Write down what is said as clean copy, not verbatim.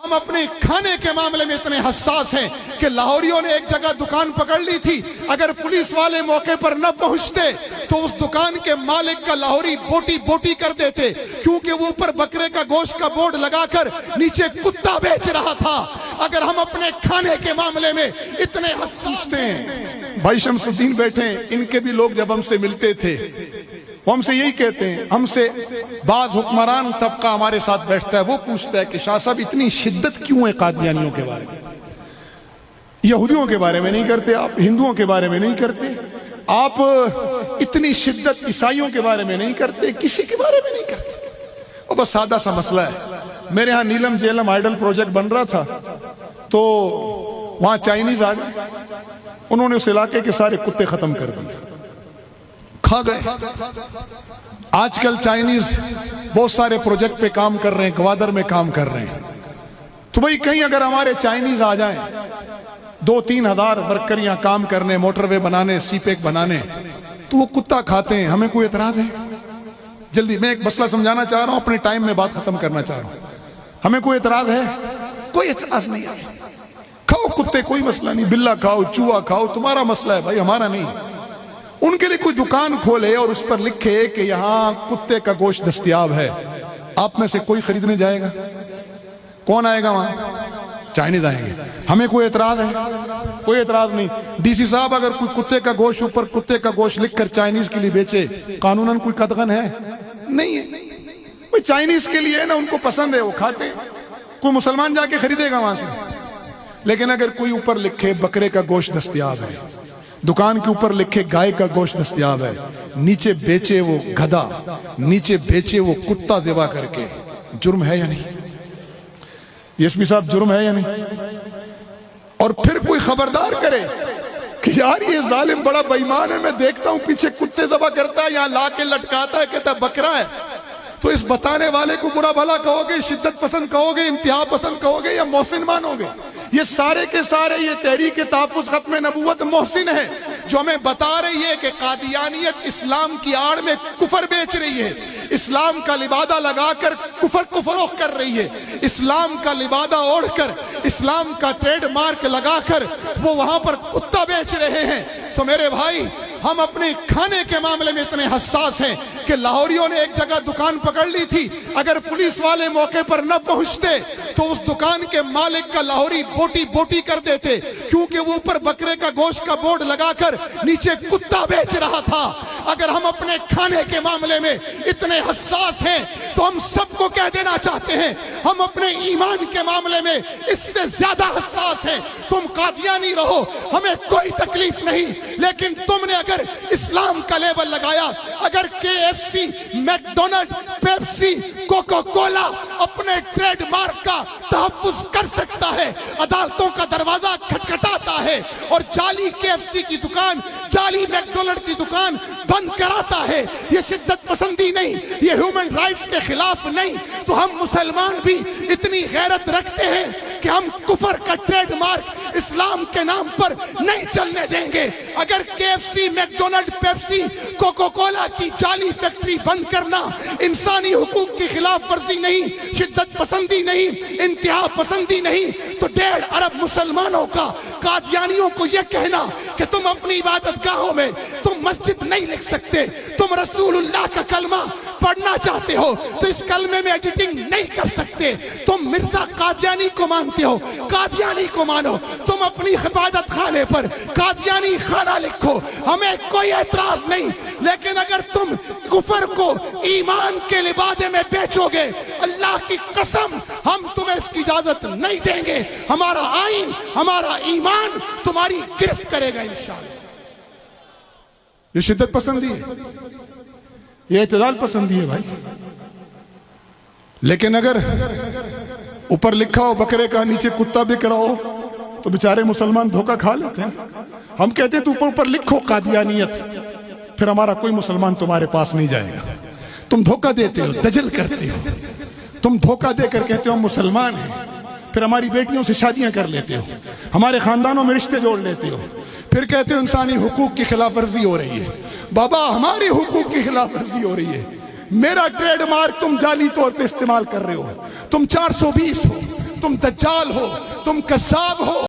ہم اپنے کھانے کے معاملے میں اتنے حساس ہیں کہ لاہوریوں نے ایک جگہ دکان پکڑ لی تھی، اگر پولیس والے موقع پر نہ پہنچتے تو اس دکان کے مالک کا لاہوری بوٹی بوٹی کر دیتے، کیونکہ وہ اوپر بکرے کا گوشت کا بورڈ لگا کر نیچے کتا بیچ رہا تھا۔ اگر ہم اپنے کھانے کے معاملے میں اتنے حساس ہیں، بھائی شمس الدین بیٹھے ہیں، ان کے بھی لوگ جب ہم سے ملتے تھے وہ ہم سے یہی کہتے ہیں، ہم سے بعض حکمران طبقہ ہمارے ساتھ بیٹھتا ہے، وہ پوچھتا ہے کہ شاہ صاحب اتنی شدت کیوں ہے قادیانیوں کے بارے میں؟ یہودیوں کے بارے میں نہیں کرتے آپ، ہندوؤں کے بارے میں نہیں کرتے آپ، اتنی شدت عیسائیوں کے بارے میں نہیں کرتے، کسی کے بارے میں نہیں کرتے۔ وہ بس سادہ سا مسئلہ ہے، میرے ہاں نیلم جیلم آئیڈل پروجیکٹ بن رہا تھا تو وہاں چائنیز آ گئے، انہوں نے اس علاقے کے سارے کتے ختم کر دیے، کھا گئے۔ آج کل چائنیز بہت سارے پروجیکٹ پہ کام کر رہے ہیں، گوادر میں کام کر رہے ہیں، تو بھئی کہیں اگر ہمارے چائنیز آ جائیں 2-3 ہزار ورکر یہاں کام کرنے، موٹر وے بنانے، سی پیک بنانے، تو وہ کتا کھاتے ہیں، ہمیں کوئی اعتراض ہے؟ جلدی میں ایک مسئلہ سمجھانا چاہ رہا ہوں، اپنے ٹائم میں بات ختم کرنا چاہ رہا ہوں، ہمیں کوئی اعتراض ہے؟ کوئی اعتراض نہیں ہے، کھاؤ کتے، کوئی مسئلہ نہیں، بلہ کھاؤ، چوہا کھاؤ، تمہارا مسئلہ ہے بھائی، ہمارا نہیں۔ ان کے لیے کوئی دکان کھولے اور اس پر لکھے کہ یہاں کتے کا گوشت دستیاب ہے، آپ میں سے کوئی خریدنے جائے گا؟ کون آئے گا وہاں؟ چائنیز آئیں گے۔ ہمیں کوئی اعتراض ہے؟ کوئی اعتراض نہیں۔ ڈی سی صاحب اگر کوئی کتے کا گوشت اوپر کتے کا گوشت لکھ کر چائنیز کے لیے بیچے، قانوناً کوئی قدغن ہے؟ نہیں ہے، کوئی چائنیز کے لیے ہے نا، ان کو پسند ہے، وہ کھاتے ہیں، کوئی مسلمان جا کے خریدے گا وہاں سے؟ لیکن اگر کوئی اوپر لکھے بکرے کا گوشت دستیاب ہے، دکان کے اوپر لکھے گائے کا گوشت دستیاب ہے، نیچے بیچے وہ گدھا، نیچے بیچے وہ کتا ذبح کر کے، جرم ہے یا نہیں؟ ایس پی صاحب جرم ہے یا نہیں؟ اور پھر کوئی خبردار کرے کہ یار یہ ظالم بڑا بے ایمان ہے، میں دیکھتا ہوں پیچھے کتے ذبح کرتا ہے، یہاں لا کے لٹکاتا ہے، کہتا ہے بکرا ہے، تو اس بتانے والے کو برا بھلا کہو گے، شدت پسند کہو گے، انتہا پسند کہو گے، یا محسن مانو گے؟ یہ سارے کے سارے یہ تحریک تحفظ ختم نبوت محسن ہے، جو ہمیں بتا رہی ہے کہ قادیانیت اسلام کی آڑ میں کفر بیچ رہی ہے، اسلام کا لبادہ لگا کر کفر کو فروغ کر رہی ہے، اسلام کا لبادہ اوڑھ کر، اسلام کا ٹریڈ مارک لگا کر وہ وہاں پر کتا بیچ رہے ہیں۔ تو میرے بھائی، ہم اپنے کھانے کے معاملے میں اتنے حساس ہیں کہ لاہوریوں نے ایک جگہ دکان پکڑ لی تھی، اگر پولیس والے موقع پر نہ پہنچتے تو اس دکان کے مالک کا لاہوری بوٹی بوٹی کر دیتے، کیونکہ وہ اوپر بکرے کا گوشت کا بورڈ لگا کر نیچے کتا بیچ رہا تھا۔ اگر ہم اپنے کھانے کے معاملے میں اتنے حساس ہیں تو ہم سب کو کہہ دینا چاہتے ہیں، ہم اپنے ایمان کے معاملے میں اس سے زیادہ حساس ہیں۔ تم قادیانی رہو، ہمیں کوئی تکلیف نہیں، لیکن تم نے اگر اسلام کا لیبل لگایا، اگر KFC، McDonald, Pepsi, Coca Cola اپنے ٹریڈ مارک کا تحفظ کر سکتا ہے، عدالتوں کا دروازہ کھٹکھٹاتا ہے اور جعلی KFC کی دکان، جعلی میکڈونلڈ کی دکان بند کراتا ہے، یہ شدت پسندی نہیں، یہ ہیومن رائٹس کے خلاف نہیں، تو ہم مسلمان بھی اتنی غیرت رکھتے ہیں کہ ہم کفر کا ٹریڈ مارک اسلام کے نام پر نہیں چلنے دیں گے۔ اگر KFC، McDonald, Pepsi, Coca Cola کی جعلی فیکٹری بند کرنا انسانی حقوق کی خلاف ورزی نہیں، شدت پسندی نہیں، انتہا پسندی نہیں، تو 1.5 ارب مسلمانوں کا قادیانیوں کو یہ کہنا کہ تم اپنی عبادت گاہوں میں تم مسجد نہیں لکھ سکتے، تم رسول اللہ کا کلمہ پڑھنا چاہتے ہو تو اس کلمے میں ایڈیٹنگ نہیں کر سکتے، تم مرزا قادیانی کو مانتے ہو، قادیانی کو مانو، تم اپنی عبادت خانے پر قادیانی خانہ لکھو، ہمیں کوئی اعتراض نہیں، لیکن اگر تم کفر کو ایمان کے لبادے میں بیچو گے، اللہ کی قسم ہم تمہیں اس کی اجازت نہیں دیں گے، ہمارا آئین، ہمارا ایمان تمہاری گرفت کرے گا انشاءاللہ۔ یہ شدت پسندی ہے، یہ اعتدال پسندی ہے بھائی، لیکن اگر اوپر لکھا ہو بکرے کا، نیچے کتا بک رہا ہو تو بیچارے مسلمان دھوکہ کھا لیتے ہیں۔ ہم کہتے ہیں تو اوپر لکھو قادیانیت، پھر ہمارا کوئی مسلمان تمہارے پاس نہیں جائے گا۔ تم دھوکہ دیتے ہو، دجل کرتے ہو، تم دھوکہ دے کر کہتے ہو ہم مسلمان ہیں، پھر ہماری بیٹیوں سے شادیاں کر لیتے ہو، ہمارے خاندانوں میں رشتے جوڑ لیتے ہو، پھر کہتے ہو انسانی حقوق کی خلاف ورزی ہو رہی ہے۔ بابا ہماری حقوق کی خلاف ورزی ہو رہی ہے، میرا ٹریڈ مارک تم جعلی طور پہ استعمال کر رہے ہو، تم 420 ہو، تم دجال ہو، تم کذاب ہو۔